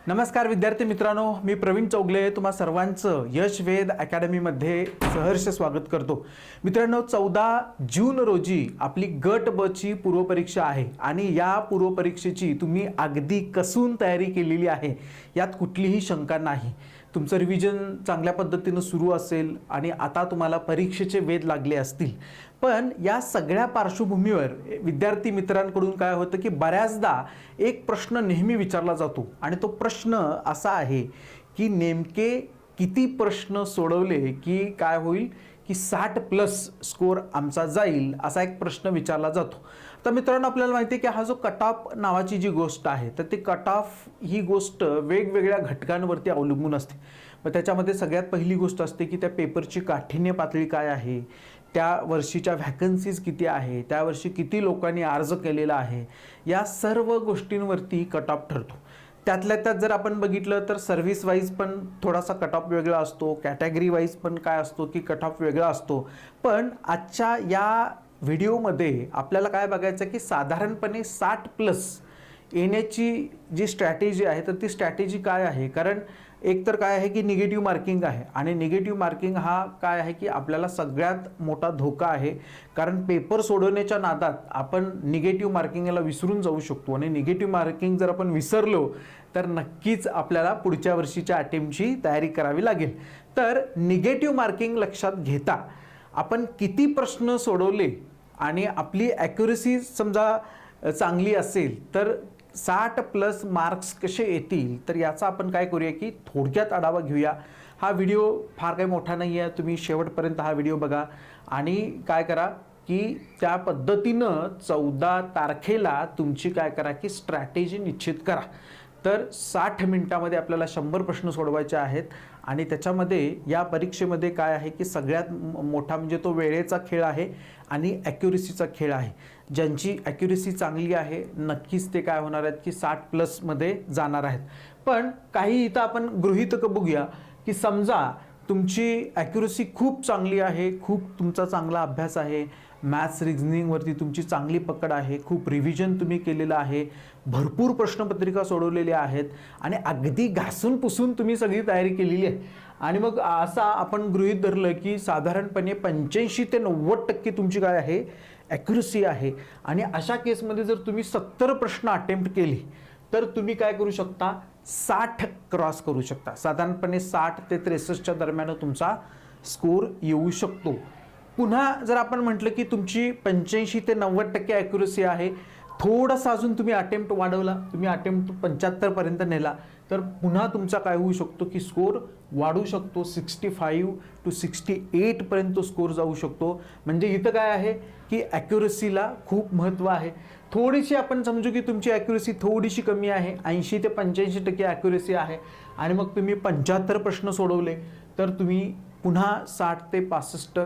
नमस्कार विद्यार्थी मित्रांनो, मी प्रवीण चौगले तुम्हा सर्वांचं यश वेद अकॅडमीमध्ये सहर्ष स्वागत करतो। मित्रांनो, 14 जून रोजी आपली गट ब ची पूर्वपरीक्षा आहे आणि या पूर्वपरीक्षेची तुम्ही अगदी कसून तयारी केलेली आहे, यात कुठलीही शंका नाही। तुमचं रिव्हिजन चांगल्या पद्धतीने सुरू असेल आणि आता तुम्हाला परीक्षेचे वेध लागले असतील। पण या सगळ्या पार्श्वभूमीवर विद्यार्थी मित्रांकडून काय होतं की बऱ्याचदा एक प्रश्न नेहमी विचारला जातो आणि तो प्रश्न असा आहे की नेमके किती प्रश्न सोडवले की काय होईल की 60+ स्कोर आमचा जाईल, असा एक प्रश्न विचारला जातो। तर मित्रांनो, आपल्याला माहिती आहे की हा जो कट ऑफ नावाची जी गोष्ट आहे तर ते कट ऑफ ही गोष्ट वेगवेगळ्या घटकांवरती अवलंबून असते। मग त्याच्यामध्ये सगळ्यात पहिली गोष्ट असते की त्या पेपरची काठिण्य पातळी काय आहे, त्या वर्षीच्या व्हॅकन्सीज किती आहे, त्या वर्षी किती लोकांनी अर्ज केलेला आहे, या सर्व गोष्टींवरती कट ऑफ ठरतो। त्यातल्या त्यात जर आपण बघितलं तर सर्व्हिस वाईज पण थोडासा कट ऑफ वेगळा असतो, कॅटेगरी वाईज पण काय असतो की कट ऑफ वेगळा असतो। पण आजच्या या व्हिडिओमध्ये आपल्याला काय बघायचं की साधारणपणे 60+ येण्याची जी स्ट्रॅटेजी आहे तर ती स्ट्रॅटेजी काय आहे। कारण एक तर काय आहे की निगेटिव्ह मार्किंग आहे आणि निगेटिव्ह मार्किंग हा काय आहे की आपल्याला सगळ्यात मोठा धोका आहे। कारण पेपर सोडवण्याच्या नादात आपण निगेटिव्ह मार्किंगला विसरून जाऊ शकतो आणि निगेटिव्ह मार्किंग जर आपण विसरलो तर नक्कीच आपल्याला पुढच्या वर्षीच्या अटेम्प्टची तयारी करावी लागेल। तर निगेटिव्ह मार्किंग लक्षात घेता आपण किती प्रश्न सोडवले आणि आपली ॲक्युरेसी समजा चांगली असेल तर 60+ मार्क्स कसे येतील, तर याचा आपण काय करूया की थोडक्यात आढावा घेऊया। हा व्हिडिओ फार काही मोठा नाही आहे, तुम्ही शेवटपर्यंत हा व्हिडिओ बघा आणि काय करा की त्या पद्धतीनं 14 तारखेला तुमची काय करा की स्ट्रॅटेजी निश्चित करा। तर 60 मिनिटांमध्ये आपल्याला 100 प्रश्न सोडवायचे आहेत आणि त्याच्यामध्ये या परीक्षेमध्ये काय आहे की सगळ्यात मोठा म्हणजे तो वेळेचा खेळ आहे आणि ॲक्युरेसीचा खेळ आहे। ज्यांची ॲक्युरेसी चांगली आहे नक्कीच ते काय होणार आहेत की 60+ मध्ये जाणार आहेत। पण काही इथं आपण गृहीतक बघूया की समजा तुमची ॲक्युरेसी खूप चांगली आहे, खूप तुमचा चांगला अभ्यास आहे, मॅथ्स रिझनिंगवरती तुमची चांगली पकड आहे, खूप रिव्हिजन तुम्ही केलेलं आहे, भरपूर प्रश्नपत्रिका सोडवलेल्या आहेत आणि अगदी घासून पुसून तुम्ही सगळी तयारी केलेली आहे आणि मग असा आपण गृहीत धरलं की साधारणपणे 85 ते 90% तुमची काय आहे ॲक्युरेसी आहे आणि अशा केसमध्ये जर तुम्ही 70 प्रश्न अटेम्प्ट केले तर तुम्ही काय करू शकता 60 क्रॉस करू शकता। साधारणपणे 60 ते 63च्या दरम्यान तुमचा स्कोर येऊ शकतो। पुन्हा जर आपण म्हटलं की तुमची 85 ते 90% ॲक्युरेसी आहे, थोडासा अजून तुम्ही अटेम्प्ट वाढवला, तुम्ही अटेम्प्ट 75 पर्यंत नेला तर पुन्हा तुमचा काय होऊ शकतो की स्कोर वाढू शकतो, 65 to 68 पर्यंत स्कोर जाऊ शकतो। म्हणजे इथं काय आहे की ॲक्युरेसीला खूप महत्त्व आहे। थोडीशी आपण समजू की तुमची ॲक्युरेसी थोडीशी कमी आहे, 80 ते 85% ॲक्युरेसी आहे आणि मग तुम्ही 75 प्रश्न सोडवले तर तुम्ही पुन्हा 60 ते 65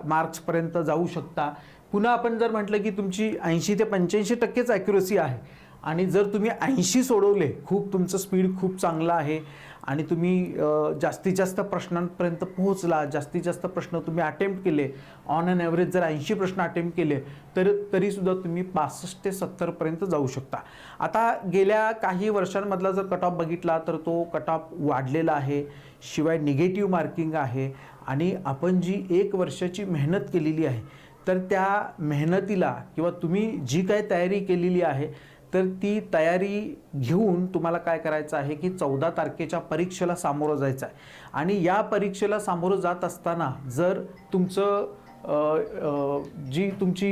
मार्क्सपर्यंत जाऊ शकता। पुन्हा आपण जर म्हटलं की तुमची 80 ते 85% ॲक्युरेसी आहे आणि जर तुम्ही 80 सोडवले, खूप तुमचं स्पीड खूप चांगला आहे आणि तुम्ही जास्तीत जास्त प्रश्नांपर्यंत पोहोचला, जास्तीत जास्त प्रश्न तुम्ही अटेम्प्ट केले, ऑन ॲन ॲव्हरेज जर 80 प्रश्न अटेम्प्ट केले तर तरीसुद्धा तुम्ही 65 ते 70 पर्यंत जाऊ शकता। आता गेल्या काही वर्षांमधला जर कट ऑफ बघितला तर तो कट ऑफ वाढलेला आहे, शिवाय निगेटिव्ह मार्किंग आहे आणि आपण जी 1 वर्षाची मेहनत केलेली आहे तर त्या मेहनतीला किंवा तुम्ही जी काय तयारी केलेली आहे तर ती तयारी घेऊन तुम्हाला काय करायचं आहे की 14 तारखेच्या परीक्षेला सामोरं जायचं आहे आणि या परीक्षेला सामोरं जात असताना जर तुमचं जी तुमची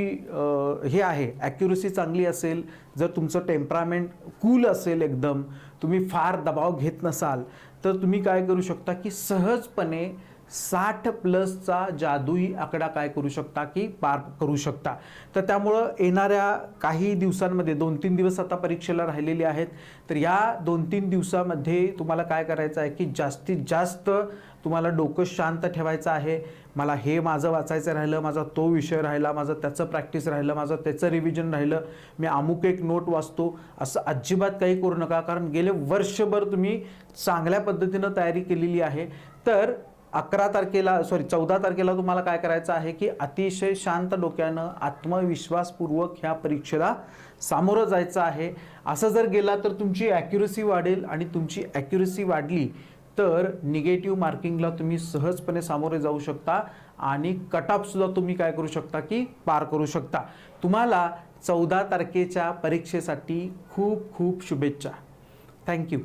हे आहे ॲक्युरेसी चांगली असेल, जर तुमचं टेम्परामेंट कूल असेल, एकदम तुम्ही फार दबाव घेत नसाल तर तुम्ही काय करू शकता की सहजपणे 60+चा जादुई आकडा काय करू शकता की पार करू शकता। तर त्यामुळं येणाऱ्या काही दिवसांमध्ये 2-3 दिवस आता परीक्षेला राहिलेले आहेत, तर या 2-3 दिवसामध्ये तुम्हाला काय करायचं आहे की जास्तीत जास्त तुम्हाला डोकं शांत ठेवायचं आहे। मला हे माझं वाचायचं राहिलं, माझा तो विषय राहिला, माझं त्याचं प्रॅक्टिस राहिलं, माझं त्याचं रिव्हिजन राहिलं, मी अमुक एक नोट वाचतो, असं अजिबात काही करू नका। कारण गेले वर्षभर तुम्ही चांगल्या पद्धतीनं तयारी केलेली आहे। तर 14 तारखेला तुम्हाला काय करायचं आहे की अतिशय शांत डोक्यानं आत्मविश्वासपूर्वक ह्या परीक्षेला सामोरं जायचं आहे. असं जर गेला तर तुमची ॲक्युरसी वाढेल आणि तुमची ॲक्युरसी वाढली तर निगेटिव्ह मार्किंगला तुम्ही सहजपणे सामोरे जाऊ शकता आणि कट ऑफ सुद्धा तुम्ही काय करू शकता की पार करू शकता. तुम्हाला 14 तारखेच्या परीक्षेसाठी खूप खूप शुभेच्छा. थँक्यू.